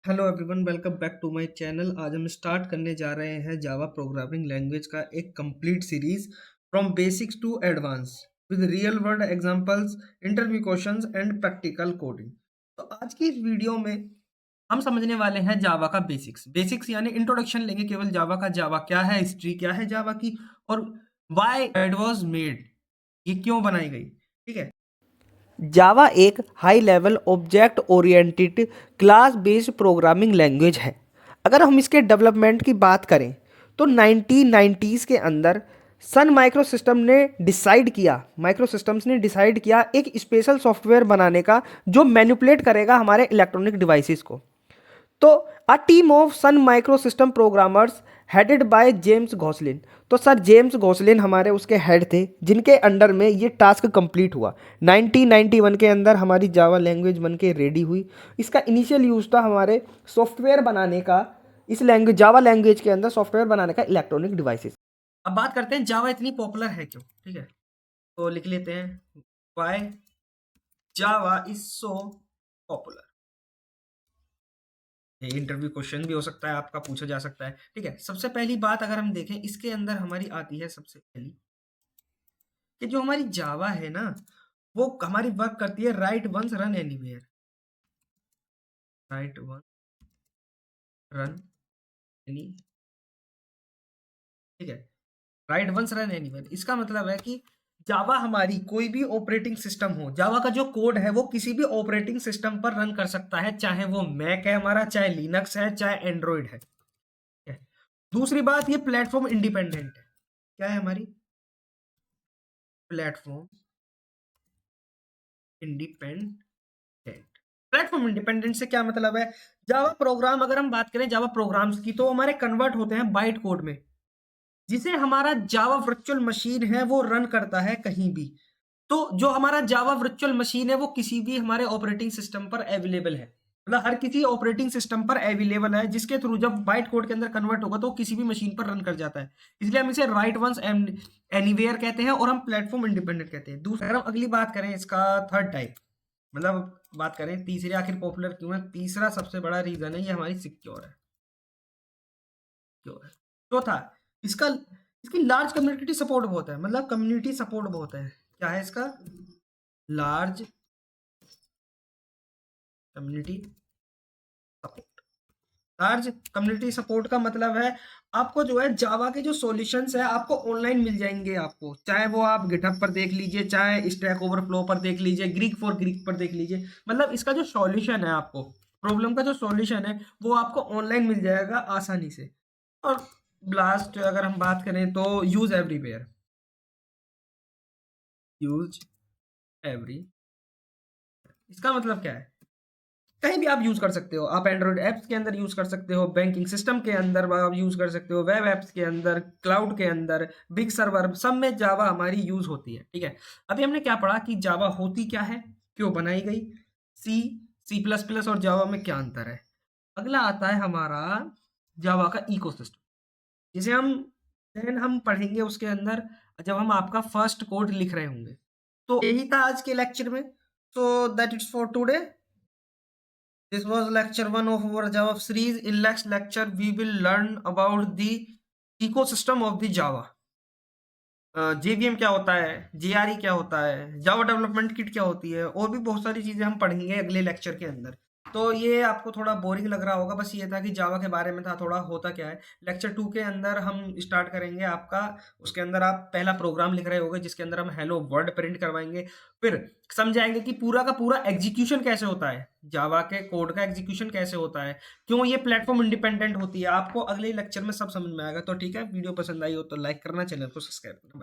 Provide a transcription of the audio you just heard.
Hello everyone, welcome back to my channel. आज हम start करने जा रहे हैं जावा प्रोग्रामिंग लैंग्वेज का एक complete series from basics to advance with real world examples, interview questions and practical coding. तो आज की इस वीडियो में हम समझने वाले हैं जावा का बेसिक्स यानी इंट्रोडक्शन लेंगे केवल जावा का। जावा क्या है, हिस्ट्री क्या है जावा की, और व्हाई इट वाज मेड, ये क्यों बनाई गई। ठीक है। जावा एक high level object oriented class based programming language है। अगर हम इसके डेवलपमेंट की बात करें तो 1990s के अंदर सन माइक्रोसिस्टम्स ने डिसाइड किया एक स्पेशल सॉफ्टवेयर बनाने का जो मैनिपुलेट करेगा हमारे इलेक्ट्रॉनिक डिवाइसेस को। तो a team of Sun Micro System programmers headed by James Gosling. तो सर जेम्स घोसलिन हमारे उसके हेड थे जिनके अंडर में ये टास्क कंप्लीट हुआ। 1991 के अंदर हमारी जावा लैंग्वेज बन के रेडी हुई। इसका इनिशियल यूज़ था हमारे सॉफ्टवेयर बनाने का, इस लैंग्वेज जावा लैंग्वेज के अंदर सॉफ्टवेयर बनाने का इलेक्ट्रॉनिक डिवाइसेस। अब बात करते हैं जावा इतनी पॉपुलर है क्यों। ठीक है, तो लिख लेते हैं why Java is so popular. ये इंटरव्यू क्वेश्चन भी हो सकता है, आपका पूछा जा सकता है। ठीक है, सबसे पहली बात अगर हम देखें इसके अंदर हमारी आती है सबसे पहली कि जो हमारी जावा है ना, वो हमारी वर्क करती है write once run anywhere. Write one run any, ठीक है, राइट वंस रन एनीवेयर। इसका मतलब है कि जावा हमारी कोई भी ऑपरेटिंग सिस्टम हो, जावा का जो कोड है वो किसी भी ऑपरेटिंग सिस्टम पर रन कर सकता है, चाहे वो मैक है हमारा, चाहे लिनक्स है, चाहे एंड्रॉइड है। ठीक है? दूसरी बात, ये प्लेटफॉर्म इंडिपेंडेंट है। क्या है हमारी? Platform independent. प्लेटफॉर्म इंडिपेंडेंट से क्या मतलब है? जावा प्रोग्राम, अगर हम बात करें जावा प्रोग्राम्स की, तो हमारे कन्वर्ट होते हैं बाइट कोड में, जिसे हमारा जावा वर्चुअल मशीन है वो रन करता है कहीं भी। तो जो हमारा जावा वर्चुअल मशीन है वो किसी भी हमारे ऑपरेटिंग सिस्टम पर अवेलेबल है, मतलब हर किसी ऑपरेटिंग सिस्टम पर अवेलेबल है, जिसके थ्रू जब बाइट कोड के अंदर कन्वर्ट होगा तो वो किसी भी मशीन पर रन कर जाता है। इसलिए हम इसे राइट वंस एनीवेयर कहते हैं और हम प्लेटफॉर्म इंडिपेंडेंट कहते हैं। दूसरा, अगर हम अगली बात करें इसका थर्ड टाइप, मतलब बात करें तीसरी, आखिर पॉपुलर क्यों है, तीसरा सबसे बड़ा रीजन है ये हमारी सिक्योर है। सिक्योर है। चौथा, इसका इसकी लार्ज कम्युनिटी सपोर्ट बहुत है, मतलब कम्युनिटी सपोर्ट बहुत है। क्या है इसका? Large community support. Large community support का मतलब है आपको जो है जावा के जो सॉल्यूशंस है आपको ऑनलाइन मिल जाएंगे। आपको चाहे वो आप गिटहब पर देख लीजिए, चाहे स्टैक ओवरफ्लो पर देख लीजिए, ग्रीक फॉर ग्रीक पर देख लीजिए, मतलब इसका जो सॉल्यूशन है, आपको प्रॉब्लम का जो सॉल्यूशन है वो आपको ऑनलाइन मिल जाएगा आसानी से। और ब्लास्ट अगर हम बात करें तो यूज एवरीवेयर, यूज एवरी, इसका मतलब क्या है? कहीं भी आप यूज कर सकते हो। आप एंड्रॉइड ऐप्स के अंदर यूज कर सकते हो, बैंकिंग सिस्टम के अंदर आप यूज कर सकते हो, वेब एप्स के अंदर, क्लाउड के अंदर, बिग सर्वर, सब में जावा हमारी यूज होती है। ठीक है, अभी हमने क्या पढ़ा कि जावा होती क्या है, क्यों बनाई गई, सी सी प्लस प्लस और जावा में क्या अंतर है। अगला आता है हमारा जावा का इकोसिस्टम, जिसे हम देन हम पढ़ेंगे उसके अंदर जब हम आपका फर्स्ट कोड लिख रहे होंगे। तो यही था आज के लेक्चर में। So that it's for today. This was lecture 1 of our Java series. In next lecture, we will learn about the ecosystem of the Java. JVM क्या होता है, JRE क्या होता है, जावा डेवलपमेंट किट क्या होती है, और भी बहुत सारी चीजें हम पढ़ेंगे अगले लेक्चर के अंदर। तो ये आपको थोड़ा बोरिंग लग रहा होगा, बस ये था कि जावा के बारे में था, थोड़ा होता क्या है। लेक्चर 2 के अंदर हम स्टार्ट करेंगे आपका, उसके अंदर आप पहला प्रोग्राम लिख रहे होगे जिसके अंदर हम हेलो वर्ल्ड प्रिंट करवाएंगे। फिर समझाएंगे कि पूरा का पूरा एग्जीक्यूशन कैसे होता है, जावा के कोड का एग्जीक्यूशन कैसे होता है, क्यों ये प्लेटफॉर्म इंडिपेंडेंट होती है। आपको अगले लेक्चर में सब समझ में आएगा। तो ठीक है, वीडियो पसंद आई हो तो लाइक करना, चैनल को सब्सक्राइब करना।